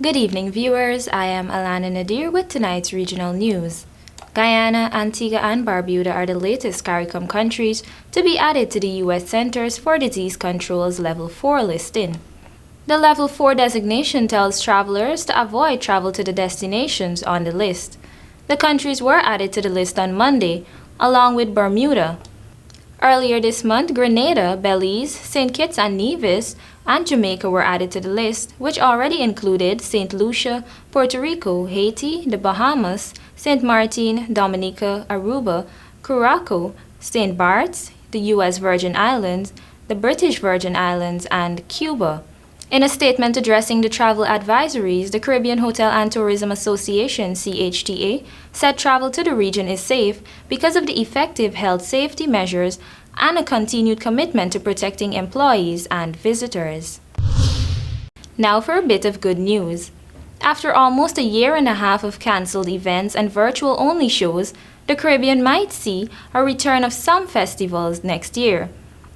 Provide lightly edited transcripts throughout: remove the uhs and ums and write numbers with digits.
Good evening, viewers. I am ALANA NADIR with tonight's regional news. Guyana, Antigua, and Barbuda are the latest CARICOM countries to be added to the U.S. Centers for Disease Control's Level 4 listing. The Level 4 designation tells travelers to avoid travel to the destinations on the list. The countries were added to the list on Monday, along with Bermuda. Earlier this month, Grenada, Belize, St. Kitts and Nevis, and Jamaica were added to the list, which already included St. Lucia, Puerto Rico, Haiti, the Bahamas, St. Martin, Dominica, Aruba, Curacao, St. Bart's, the U.S. Virgin Islands, the British Virgin Islands, and Cuba. In a statement addressing the travel advisories, the Caribbean Hotel and Tourism Association, CHTA, said travel to the region is safe because of the effective health safety measures and a continued commitment to protecting employees and visitors. Now for a bit of good news. After almost a year and a half of cancelled events and virtual-only shows, the Caribbean might see a return of some festivals next year.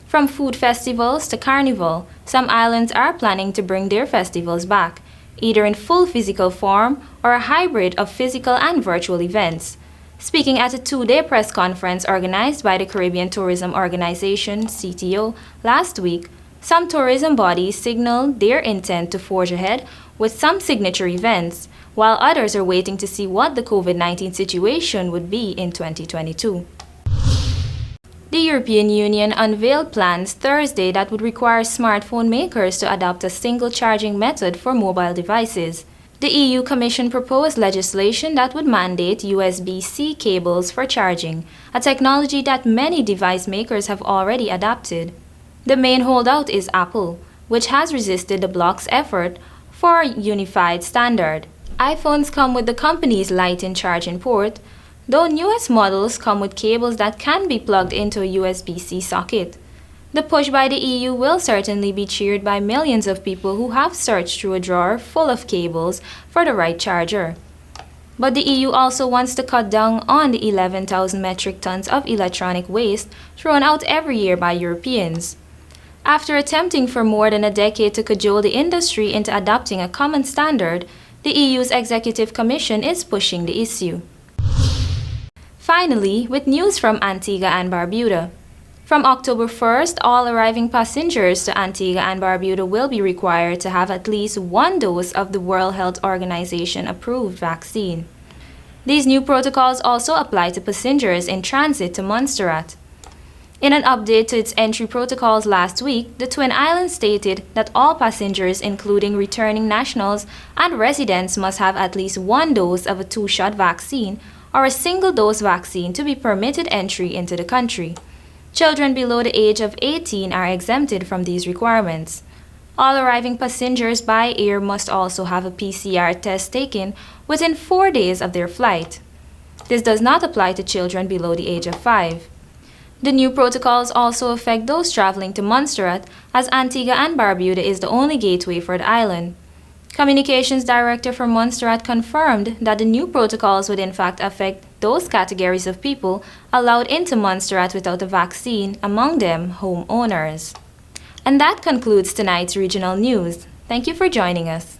From food festivals to carnival, some islands are planning to bring their festivals back, either in full physical form or a hybrid of physical and virtual events. Speaking at a two-day press conference organized by the Caribbean Tourism Organization, CTO, last week, some tourism bodies signaled their intent to forge ahead with some signature events, while others are waiting to see what the COVID-19 situation would be in 2022. The European Union unveiled plans Thursday that would require smartphone makers to adopt a single charging method for mobile devices. The EU Commission proposed legislation that would mandate USB-C cables for charging, a technology that many device makers have already adopted. The main holdout is Apple, which has resisted the bloc's effort for a unified standard. iPhones come with the company's Lightning charging port, though newest models come with cables that can be plugged into a USB-C socket. The push by the EU will certainly be cheered by millions of people who have searched through a drawer full of cables for the right charger. But the EU also wants to cut down on the 11,000 metric tons of electronic waste thrown out every year by Europeans. After attempting for more than a decade to cajole the industry into adopting a common standard, the EU's Executive Commission is pushing the issue. Finally, with news from Antigua and Barbuda. From October 1st, all arriving passengers to Antigua and Barbuda will be required to have at least one dose of the World Health Organization approved vaccine. These new protocols also apply to passengers in transit to Montserrat. In an update to its entry protocols last week, the Twin Islands stated that all passengers, including returning nationals and residents, must have at least one dose of a two-shot vaccine or a single-dose vaccine to be permitted entry into the country. Children below the age of 18 are exempted from these requirements. All arriving passengers by air must also have a PCR test taken within 4 days of their flight. This does not apply to children below the age of 5. The new protocols also affect those traveling to Montserrat, as Antigua and Barbuda is the only gateway for the island. Communications Director for Montserrat confirmed that the new protocols would in fact affect those categories of people allowed into Montserrat without a vaccine, among them homeowners. And that concludes tonight's regional news. Thank you for joining us.